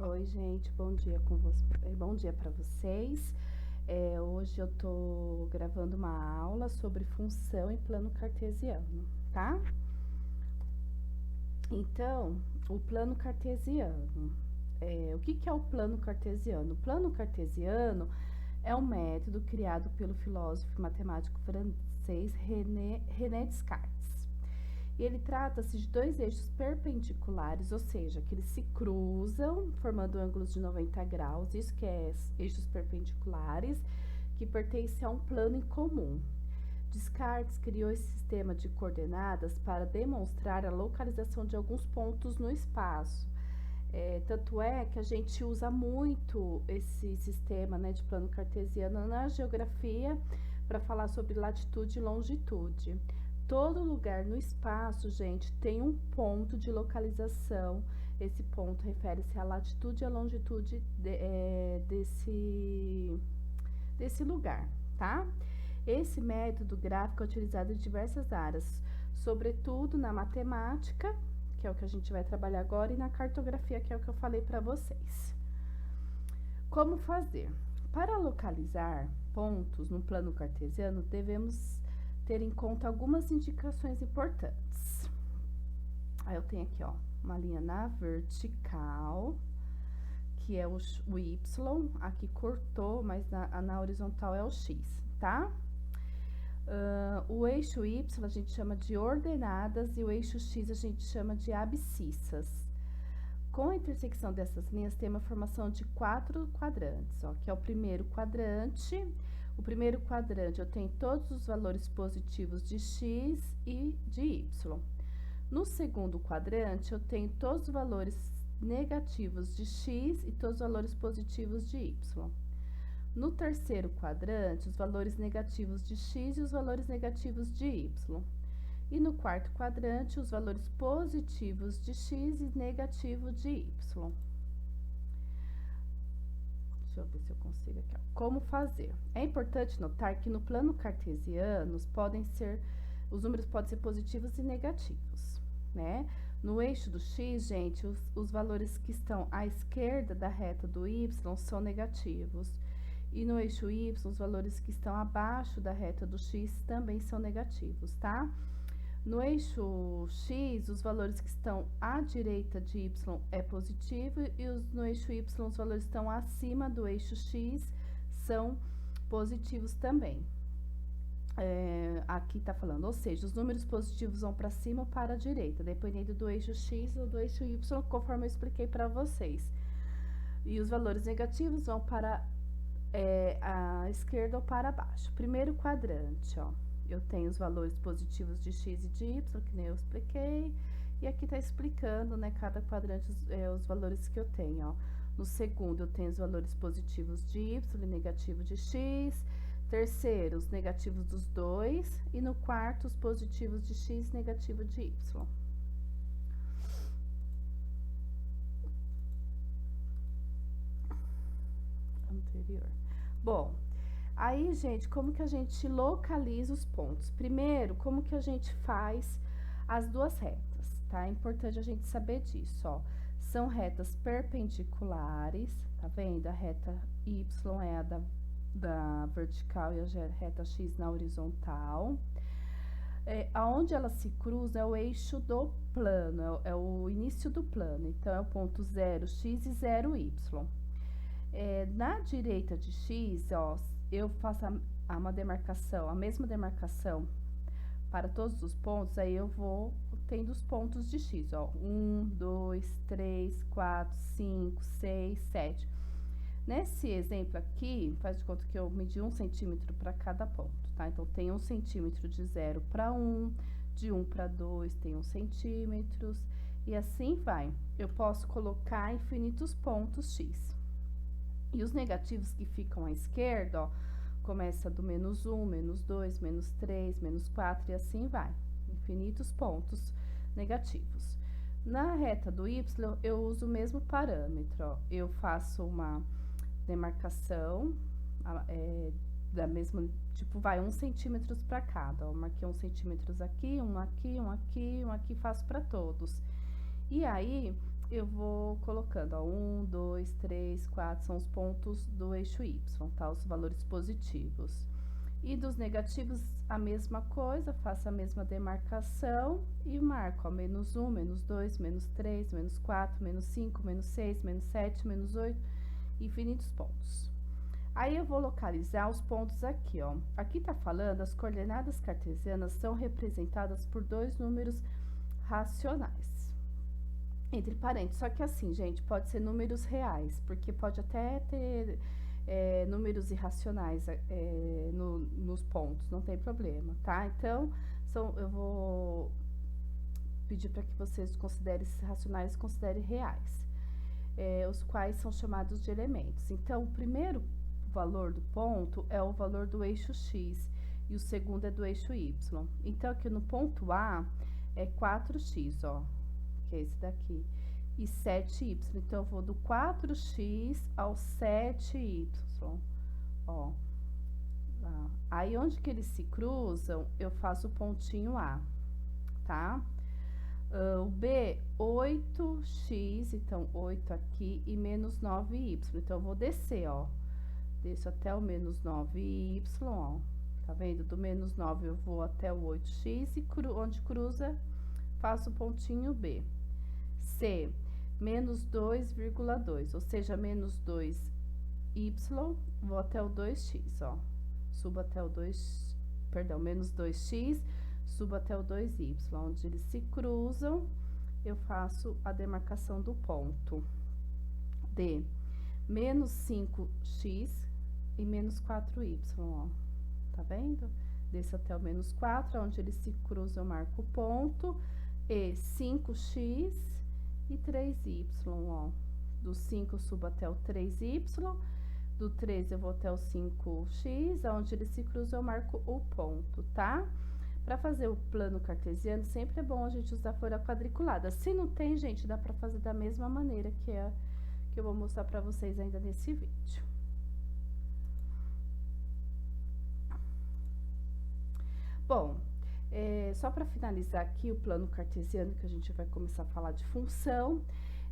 Oi, gente, bom dia com você. Bom dia para vocês. Hoje eu tô gravando uma aula sobre função em plano cartesiano, tá? Então, o plano cartesiano. O que que é o plano cartesiano? O plano cartesiano é um método criado pelo filósofo e matemático francês René Descartes. E ele trata-se de dois eixos perpendiculares, ou seja, que eles se cruzam, formando ângulos de 90 graus, isso que é eixos perpendiculares, que pertencem a um plano em comum. Descartes criou esse sistema de coordenadas para demonstrar a localização de alguns pontos no espaço. Tanto é que a gente usa muito esse sistema, né, de plano cartesiano na geografia para falar sobre latitude e longitude. Todo lugar no espaço, gente, tem um ponto de localização. Esse ponto refere-se à latitude e à longitude desse lugar, tá? Esse método gráfico é utilizado em diversas áreas, sobretudo na matemática, que é o que a gente vai trabalhar agora, e na cartografia, que é o que eu falei para vocês. Como fazer? Para localizar pontos no plano cartesiano, devemos ter em conta algumas indicações importantes. Aí eu tenho aqui, ó, uma linha na vertical, que é o Y, aqui cortou, mas na horizontal é o X, tá? O eixo Y a gente chama de ordenadas e o eixo X a gente chama de abscissas. Com a intersecção dessas linhas, tem uma formação de 4 quadrantes, ó, que é o primeiro quadrante. O primeiro quadrante eu tenho todos os valores positivos de x e de y. No segundo quadrante, eu tenho todos os valores negativos de x e todos os valores positivos de y. No terceiro quadrante, os valores negativos de x e os valores negativos de y. E no quarto quadrante, os valores positivos de x e negativo de y. Deixa eu ver se eu consigo aqui, ó. Como fazer? É importante notar que no plano cartesiano os números podem ser positivos e negativos, né? No eixo do x, gente, os valores que estão à esquerda da reta do y são negativos. E no eixo y, os valores que estão abaixo da reta do x também são negativos, tá? No eixo X, os valores que estão à direita de Y é positivo e no eixo Y, os valores que estão acima do eixo X são positivos também. Aqui tá falando, ou seja, os números positivos vão para cima ou para a direita, dependendo do eixo X ou do eixo Y, conforme eu expliquei para vocês. E os valores negativos vão para a esquerda ou para baixo. Primeiro quadrante, ó. Eu tenho os valores positivos de x e de y, que nem eu expliquei, e aqui tá explicando, né, cada quadrante, os valores que eu tenho, ó. No segundo, eu tenho os valores positivos de y e negativo de x. Terceiro, os negativos dos dois. E no quarto, os positivos de x e negativo de y. Anterior. Bom, aí, gente, como que a gente localiza os pontos? Primeiro, como que a gente faz as duas retas, tá? É importante a gente saber disso, ó. São retas perpendiculares, tá vendo? A reta Y é a da vertical e a reta X na horizontal. Aonde elas se cruzam é o eixo do plano, é o início do plano. Então, é o ponto 0x e 0y. Na direita de x, ó, eu faço a mesma demarcação para todos os pontos, aí eu vou tendo os pontos de x, ó, 1, 2, 3, 4, 5, 6, 7. Nesse exemplo aqui, faz de conta que eu medi 1 centímetro para cada ponto, tá? Então, tem 1 centímetro de 0 para 1, de 1 para 2 tem 1 centímetro, e assim vai. Eu posso colocar infinitos pontos x. E os negativos que ficam à esquerda, ó, começa do menos 1, menos 2, menos 3, menos 4 e assim vai. Infinitos pontos negativos. Na reta do y, eu uso o mesmo parâmetro, ó. Eu faço uma demarcação da mesma, tipo, vai 1 centímetro para cada, ó. Marquei 1 centímetro aqui, um aqui, um aqui, um aqui, faço para todos. E aí, eu vou colocando, ó, 1, 2, 3, 4, são os pontos do eixo Y, tá? Os valores positivos. E dos negativos, a mesma coisa, faço a mesma demarcação e marco, ó, menos 1, menos 2, menos 3, menos 4, menos 5, menos 6, menos 7, menos 8, infinitos pontos. Aí, eu vou localizar os pontos aqui, ó. Aqui tá falando, as coordenadas cartesianas são representadas por dois números racionais, entre parênteses. Só que assim, gente, pode ser números reais, porque pode até ter números irracionais nos pontos, não tem problema, tá? Então, eu vou pedir para que vocês considerem esses racionais, considerem reais, os quais são chamados de elementos. Então, o primeiro valor do ponto é o valor do eixo X e o segundo é do eixo Y. Então, aqui no ponto A é 4x, ó, que é esse daqui, e 7y. Então, eu vou do 4x ao 7y, ó. Aí, onde que eles se cruzam, eu faço o pontinho A, tá? O B, 8x, então, 8 aqui, e menos 9y. Então, eu vou descer, ó. Desço até o menos 9y, ó. Tá vendo? Do menos 9 eu vou até o 8x e onde cruza, faço o pontinho B. C, menos 2,2, ou seja, menos 2y, vou até o 2x, ó. Subo até o menos 2x, subo até o 2y. Onde eles se cruzam, eu faço a demarcação do ponto. D, menos 5x e menos 4y, ó. Tá vendo? Desço até o menos 4, onde eles se cruzam, eu marco o ponto. E 5x e 3y, ó. Do 5 eu subo até o 3y, do 3 eu vou até o 5x, onde eles se cruzam, eu marco o ponto, tá? Para fazer o plano cartesiano, sempre é bom a gente usar folha quadriculada. Se não tem, gente, dá para fazer da mesma maneira que eu vou mostrar para vocês ainda nesse vídeo. Bom, só para finalizar aqui o plano cartesiano, que a gente vai começar a falar de função,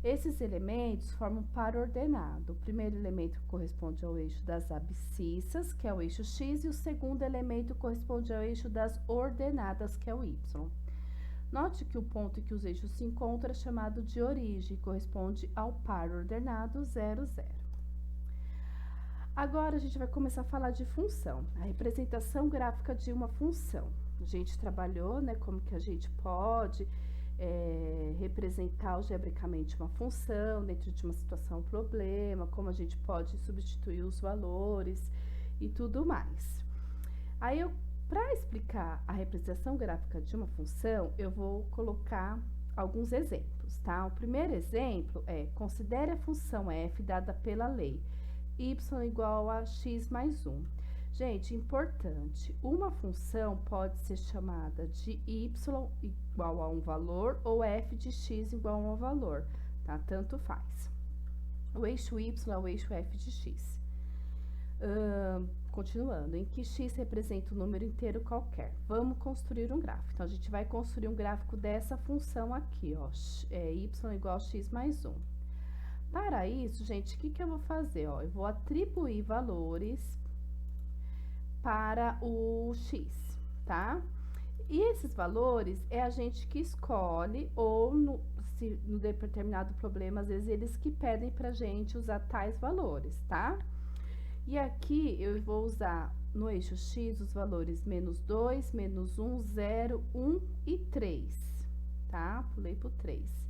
esses elementos formam um par ordenado. O primeiro elemento corresponde ao eixo das abscissas, que é o eixo X, e o segundo elemento corresponde ao eixo das ordenadas, que é o Y. Note que o ponto em que os eixos se encontram é chamado de origem, corresponde ao par ordenado 0, 0. Agora, a gente vai começar a falar de função, a representação gráfica de uma função. A gente trabalhou, né, como que a gente pode representar algebricamente uma função dentro de uma situação ou problema, como a gente pode substituir os valores e tudo mais. Aí, para explicar a representação gráfica de uma função, eu vou colocar alguns exemplos, tá? O primeiro exemplo é, considere a função f dada pela lei y igual a x mais 1. Gente, importante, uma função pode ser chamada de y igual a um valor ou f de x igual a um valor, tá? Tanto faz. O eixo y é o eixo f de x. Continuando, em que x representa um número inteiro qualquer. Vamos construir um gráfico. Então, a gente vai construir um gráfico dessa função aqui, ó, y igual a x mais 1. Para isso, gente, o que eu vou fazer? Ó, eu vou atribuir valores para o x, tá? E esses valores é a gente que escolhe, ou se no determinado problema, às vezes eles que pedem pra gente usar tais valores, tá? E aqui eu vou usar no eixo x os valores menos 2, menos 1, 0, 1 e 3, tá? Pulei pro 3.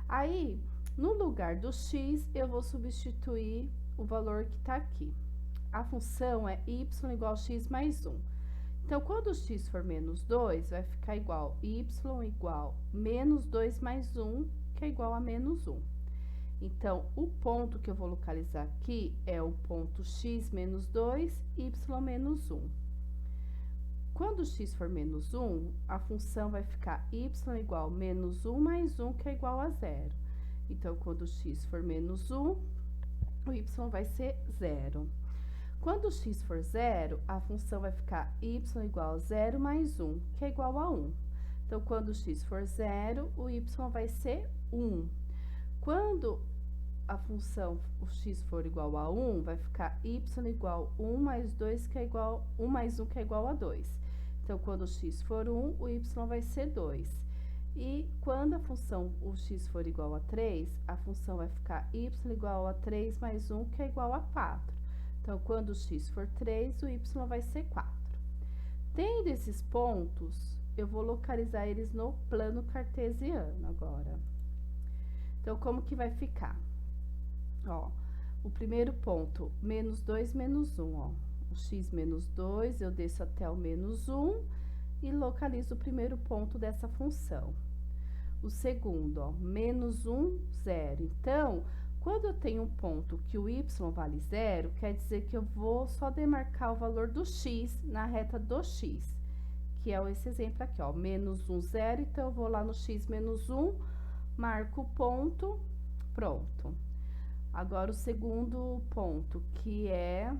Aí, no lugar do x, eu vou substituir o valor que tá aqui. A função é y igual a x mais 1. Então, quando o x for menos 2, vai ficar igual y igual menos 2 mais 1, que é igual a menos 1. Então, o ponto que eu vou localizar aqui é o ponto x menos 2, y menos 1. Quando o x for menos 1, a função vai ficar y igual menos 1 mais 1, que é igual a 0. Então, quando o x for menos 1, o y vai ser 0. Quando o x for 0, a função vai ficar y igual a 0 mais 1, que é igual a 1. Então, quando o x for 0, o y vai ser 1. Quando a função, o x for igual a 1, vai ficar y igual 1 mais 2, que é igual, 1 mais 1, que é igual a 2. Então, quando o x for 1, o y vai ser 2. E quando a função, o x for igual a 3, a função vai ficar y igual a 3 mais 1, que é igual a 4. Então, quando o x for 3, o y vai ser 4. Tendo esses pontos, eu vou localizar eles no plano cartesiano agora. Então, como que vai ficar? Ó, o primeiro ponto, menos 2, menos 1, ó. O x menos 2, eu desço até o menos 1 e localizo o primeiro ponto dessa função. O segundo, ó, menos 1, 0. Então, quando eu tenho um ponto que o y vale 0, quer dizer que eu vou só demarcar o valor do x na reta do x, que é esse exemplo aqui, ó, menos 1, 0. Então, eu vou lá no x menos 1, marco o ponto, pronto. Agora, o segundo ponto, que é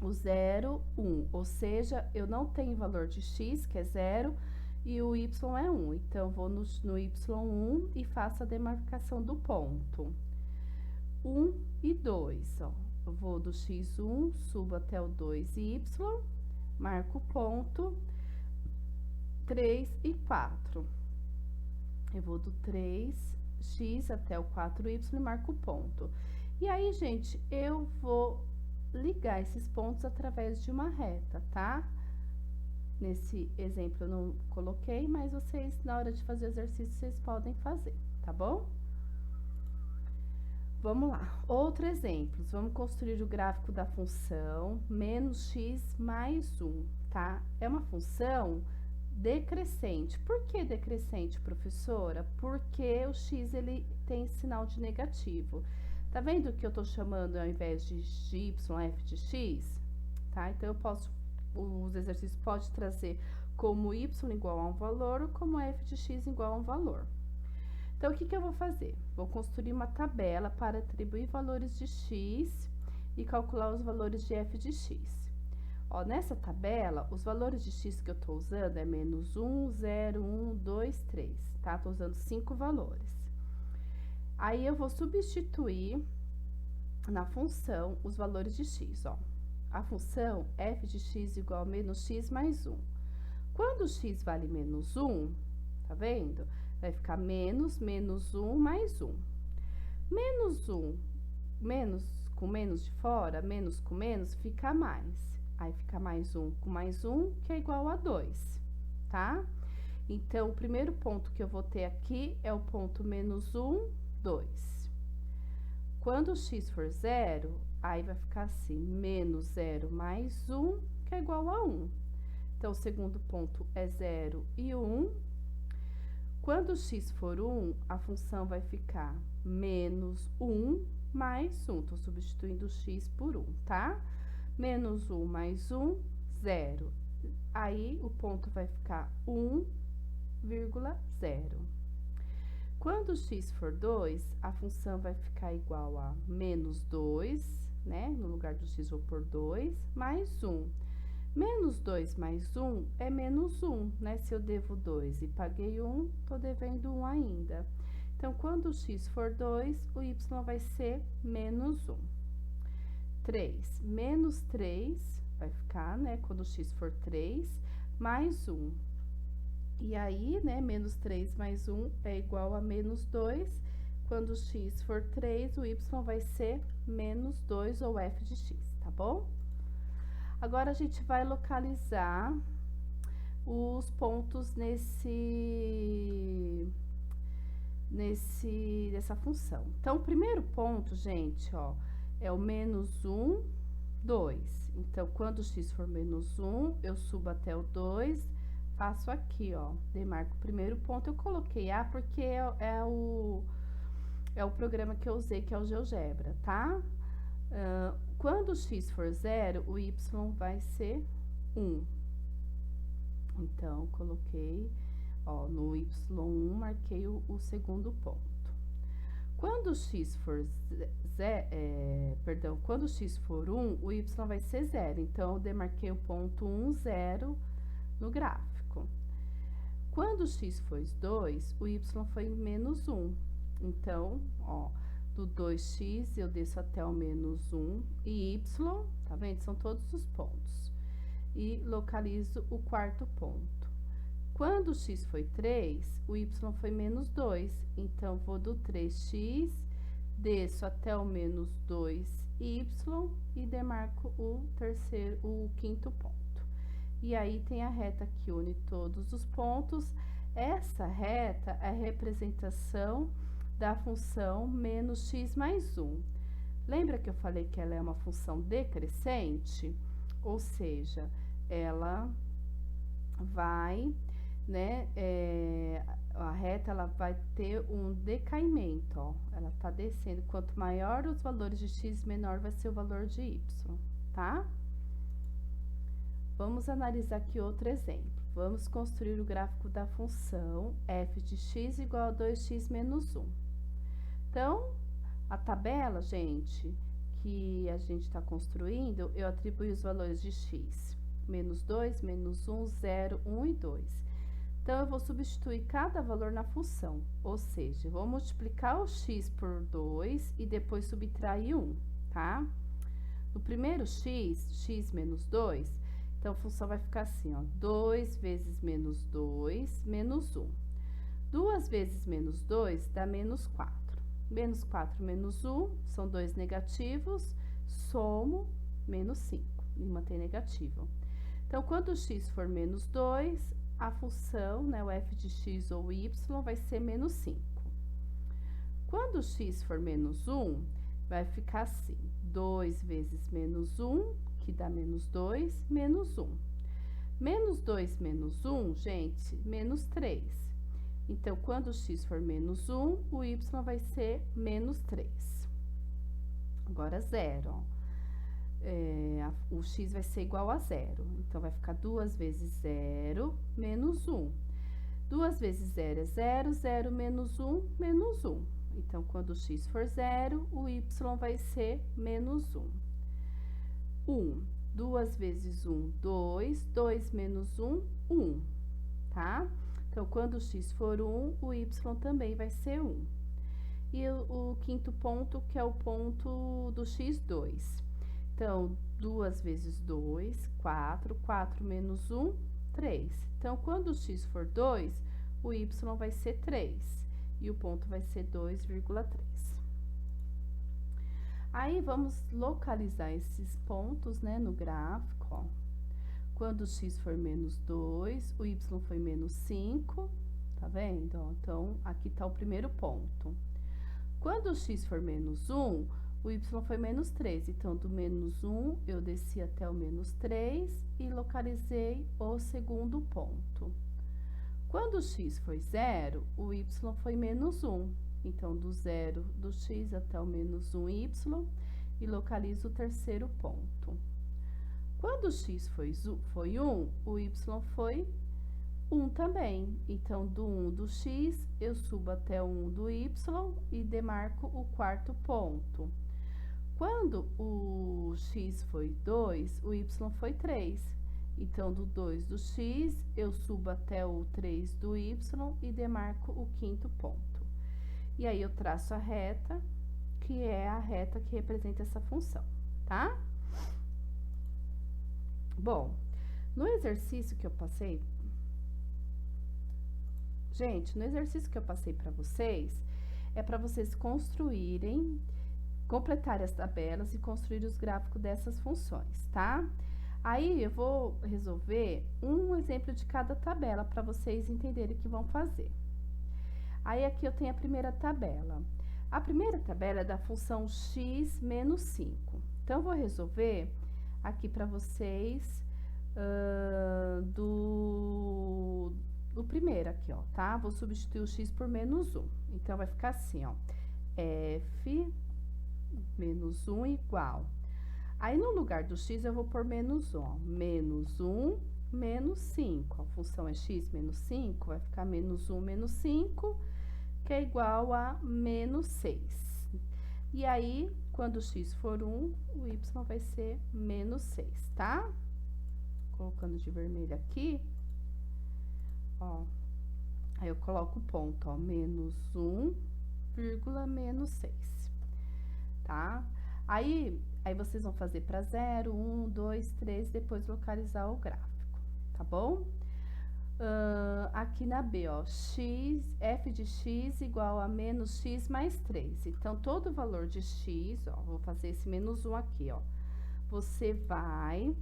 o 0, 1, ou seja, eu não tenho valor de x, que é 0, e o y é 1. Então, eu vou no y1 e faço a demarcação do ponto. 1 e 2, ó. Eu vou do x1, subo até o 2y, marco o ponto, 3 e 4. Eu vou do 3x até o 4y e marco o ponto. E aí, gente, eu vou ligar esses pontos através de uma reta, tá? Nesse exemplo eu não coloquei, mas vocês, na hora de fazer o exercício, vocês podem fazer, tá bom? Vamos lá. Outro exemplo. Vamos construir o gráfico da função menos x mais 1, tá? É uma função decrescente. Por que decrescente, professora? Porque o x, ele tem sinal de negativo. Tá vendo que eu tô chamando, ao invés de y, f de x? Tá? Então, eu posso, os exercícios podem trazer como y igual a um valor ou como f de x igual a um valor. Então, o que que eu vou fazer? Vou construir uma tabela para atribuir valores de x e calcular os valores de f de x. Ó, nessa tabela, os valores de x que eu tô usando é menos 1, 0, 1, 2, 3, tá? Tô usando 5 valores. Aí, eu vou substituir na função os valores de x, ó. A função f de x igual a menos x mais 1. Quando x vale menos 1, tá vendo? Vai ficar menos 1 mais 1. Menos 1, menos com menos de fora, menos com menos, fica mais. Aí, fica mais 1 com mais 1, que é igual a 2, tá? Então, o primeiro ponto que eu vou ter aqui é o ponto menos 1, 2. Quando o x for 0, aí vai ficar assim, menos 0 mais 1, que é igual a 1. Então, o segundo ponto é 0 e 1. Quando o x for 1, a função vai ficar menos 1 mais 1. Tô substituindo o x por 1, tá? Menos 1 mais 1, 0. Aí, o ponto vai ficar 1,0. Quando o x for 2, a função vai ficar igual a menos 2, né? No lugar do x, vou pôr 2, mais 1. Menos 2 mais 1 é menos 1, né? Se eu devo 2 e paguei 1, tô devendo 1 ainda. Então, quando o x for 2, o y vai ser menos 1. 3, menos 3 vai ficar, né? Quando o x for 3, mais 1. E aí, né? Menos 3 mais 1 é igual a menos 2. Quando o x for 3, o y vai ser menos 2 ou f de x, tá bom? Agora, a gente vai localizar os pontos nessa função. Então, o primeiro ponto, gente, ó, é o menos 1, 2. Então, quando o x for menos 1, eu subo até o 2, faço aqui, ó, demarco o primeiro ponto. Eu coloquei A porque é o programa que eu usei, que é o GeoGebra, tá? Quando o x for 0, o y vai ser 1. Então, coloquei, ó, no y1, marquei o segundo ponto. Quando o x for quando o x for 1, o y vai ser 0. Então, eu demarquei o ponto 1, 0 no gráfico. Quando o x for 2, o y foi menos 1. Então, ó, do 2x eu desço até o menos 1 e y, tá vendo? São todos os pontos. E localizo o quarto ponto. Quando o x foi 3, o y foi menos 2. Então, vou do 3x, desço até o menos 2y e demarco o quinto ponto. E aí, tem a reta que une todos os pontos. Essa reta é a representação da função menos x mais 1. Lembra que eu falei que ela é uma função decrescente? Ou seja, ela vai, né, a reta ela vai ter um decaimento, ó, ela tá descendo. Quanto maior os valores de x, menor vai ser o valor de y, tá? Vamos analisar aqui outro exemplo. Vamos construir o gráfico da função f de x igual a 2x menos 1. Então, a tabela, gente, que a gente está construindo, eu atribuí os valores de x. Menos 2, menos 1, 0, 1 e 2. Então, eu vou substituir cada valor na função. Ou seja, eu vou multiplicar o x por 2 e depois subtrair 1, tá? No primeiro x menos 2, então, a função vai ficar assim, ó. 2 vezes menos 2, menos 1. 2 vezes menos 2 dá menos 4. Menos 4 menos 1 são dois negativos, somo menos 5, e mantém negativo. Então, quando o x for menos 2, a função, né, o f de x ou y, vai ser menos 5. Quando o x for menos 1, vai ficar assim, 2 vezes menos 1, que dá menos 2, menos 1. Menos 2 menos 1, gente, menos 3. Então, quando o x for menos 1, o y vai ser menos 3. Agora, 0, ó. O x vai ser igual a 0. Então, vai ficar 2 vezes 0, menos 1. 2 vezes 0 é 0, 0 menos 1, menos 1. Então, quando o x for 0, o y vai ser menos 1. 1. 2 vezes 1, 2. 2 menos 1, 1. Tá? Então, quando o x for 1, o y também vai ser 1. E o quinto ponto, que é o ponto do x2. Então, 2 vezes 2, 4. 4 menos 1, 3. Então, quando o x for 2, o y vai ser 3. E o ponto vai ser 2,3. Aí, vamos localizar esses pontos, né, no gráfico, ó. Quando o x for menos 2, o y foi menos 5, tá vendo? Ó, então, aqui tá o primeiro ponto. Quando o x for menos 1, o y foi menos 3. Então, do menos 1, eu desci até o menos 3 e localizei o segundo ponto. Quando o x foi 0, o y foi menos 1. Então, do 0 do x até o menos 1y e localizo o terceiro ponto. Quando o x foi 1, o y foi 1 também. Então, do 1 do x, eu subo até o 1 do y e demarco o quarto ponto. Quando o x foi 2, o y foi 3. Então, do 2 do x, eu subo até o 3 do y e demarco o quinto ponto. E aí, eu traço a reta, que é a reta que representa essa função, tá? Bom, no exercício que eu passei... Gente, no exercício que eu passei para vocês, é para vocês construírem, completarem as tabelas e construir os gráficos dessas funções, tá? Aí, eu vou resolver um exemplo de cada tabela para vocês entenderem o que vão fazer. Aí, aqui eu tenho a primeira tabela. A primeira tabela é da função x menos 5. Então, eu vou resolver aqui para vocês do primeiro aqui, ó, tá? Vou substituir o x por menos 1. Então, vai ficar assim, ó. F menos 1 igual. Aí, no lugar do x, eu vou pôr menos 1, ó. Menos 1, menos 5. A função é x menos 5, vai ficar menos 1, menos 5, que é igual a menos 6. E aí, quando o x for 1, o y vai ser menos 6, tá? Colocando de vermelho aqui, ó. Aí, eu coloco o ponto, ó, menos 1, menos 6, tá? Aí vocês vão fazer para 0, 1, 2, 3, depois localizar o gráfico, tá bom? Aqui na B, ó, f de x igual a menos x mais 3. Então, todo valor de x, ó, vou fazer esse menos 1 aqui, ó. Você vai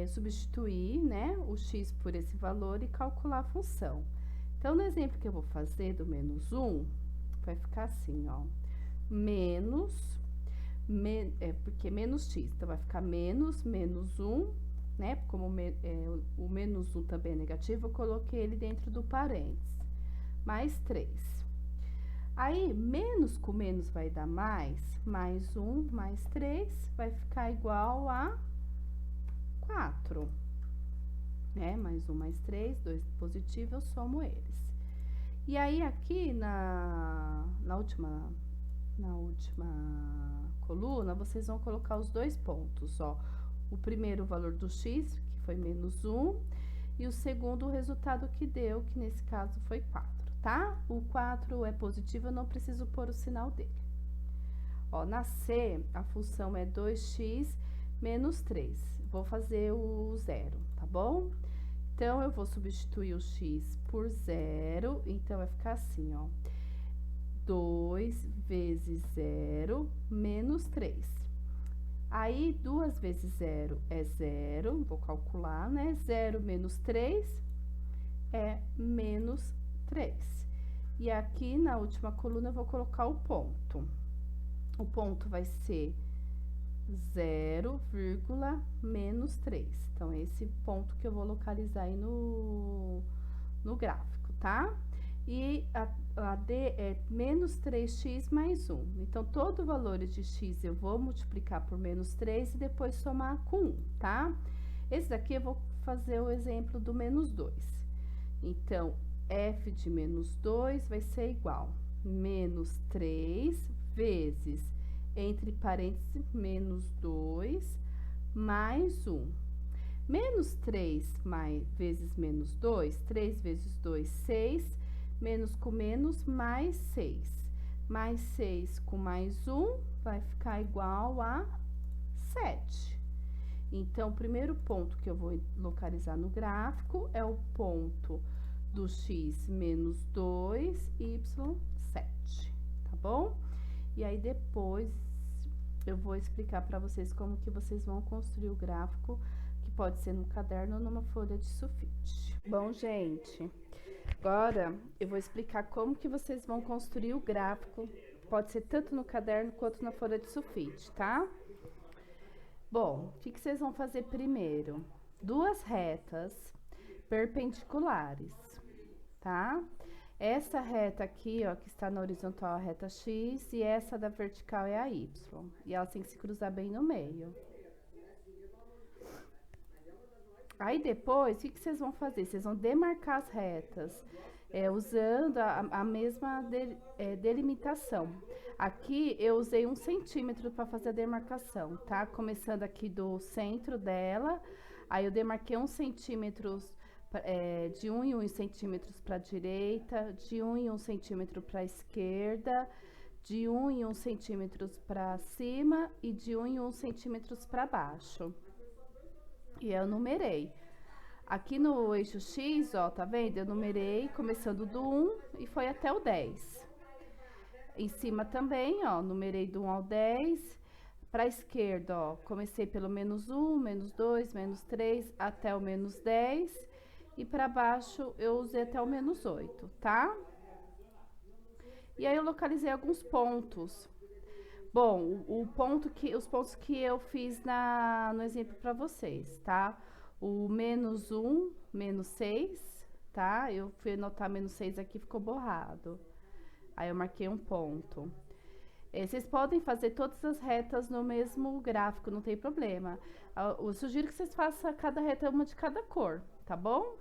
substituir, né, o x por esse valor e calcular a função. Então, no exemplo que eu vou fazer do menos 1, vai ficar assim, ó, porque menos x, então vai ficar menos 1, né, como o menos 1 também é negativo, eu coloquei ele dentro do parênteses, mais 3. Aí, menos com menos vai dar mais 1, mais 3, vai ficar igual a 4, né? Mais 1, mais 3, 2 positivo, eu somo eles. E aí, aqui na última coluna, vocês vão colocar os dois pontos, ó. O primeiro, o valor do x, que foi menos 1, e o segundo, o resultado que deu, que nesse caso foi 4, tá? O 4 é positivo, eu não preciso pôr o sinal dele. Ó, na C, a função é 2x menos 3. Vou fazer o 0, tá bom? Então, eu vou substituir o x por 0, então vai ficar assim, ó. 2 vezes 0 menos 3. Aí, 2 vezes 0 é 0, vou calcular, né? 0 menos 3 é menos 3. E aqui, na última coluna, eu vou colocar o ponto. O ponto vai ser 0, menos 3. Então, é esse ponto que eu vou localizar aí no gráfico, tá? E a D é menos 3x mais 1. Então, todo valor de x eu vou multiplicar por menos 3 e depois somar com 1, tá? Esse daqui eu vou fazer o exemplo do menos 2. Então, f de menos 2 vai ser igual a menos 3 vezes, entre parênteses, menos 2 mais 1. Menos 3 vezes menos 2, 3 vezes 2, 6. Menos com menos, mais 6. Mais 6 com mais 1, vai ficar igual a 7. Então, o primeiro ponto que eu vou localizar no gráfico é o ponto do x menos 2, y 7, tá bom? E aí, depois, eu vou explicar para vocês como que vocês vão construir o gráfico, que pode ser no caderno ou numa folha de sulfite. Bom, gente... Agora, eu vou explicar como que vocês vão construir o gráfico, pode ser tanto no caderno quanto na folha de sulfite, tá? Bom, o que vocês vão fazer primeiro? Duas retas perpendiculares, tá? Essa reta aqui, ó, que está na horizontal, a reta x, e essa da vertical é a y, e elas têm que se cruzar bem no meio. Aí, depois, o que vocês vão fazer? Vocês vão demarcar as retas, usando a mesma delimitação. Aqui, eu usei 1 centímetro para fazer a demarcação, tá? Começando aqui do centro dela, aí eu demarquei 1 centímetro, de 1 em 1 centímetros para a direita, de 1 em 1 centímetro para a esquerda, de 1 em 1 centímetros para cima e de 1 em 1 centímetros para baixo. E eu numerei. Aqui no eixo X, ó, tá vendo? Eu numerei começando do 1 e foi até o 10. Em cima também, ó, numerei do 1 ao 10. Pra esquerda, ó, comecei pelo menos 1, menos 2, menos 3, até o menos 10. E pra baixo, eu usei até o menos 8, tá? E aí, eu localizei alguns pontos. Bom, os pontos que eu fiz no exemplo para vocês, tá? O menos 1, menos 6, tá? Eu fui anotar menos 6 aqui, ficou borrado. Aí eu marquei um ponto. Vocês podem fazer todas as retas no mesmo gráfico, não tem problema. Eu sugiro que vocês façam cada reta uma de cada cor, tá bom?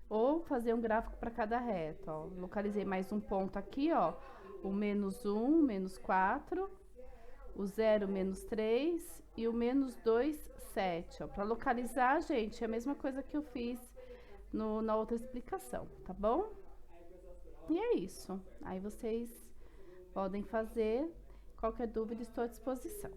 Ou fazer um gráfico para cada reta, ó. Localizei mais um ponto aqui, ó. O menos 1, menos 4... o 0, menos 3 e o menos 2, 7. Para localizar, gente, é a mesma coisa que eu fiz na outra explicação, tá bom? E é isso. Aí vocês Podem fazer. Qualquer dúvida, estou à disposição.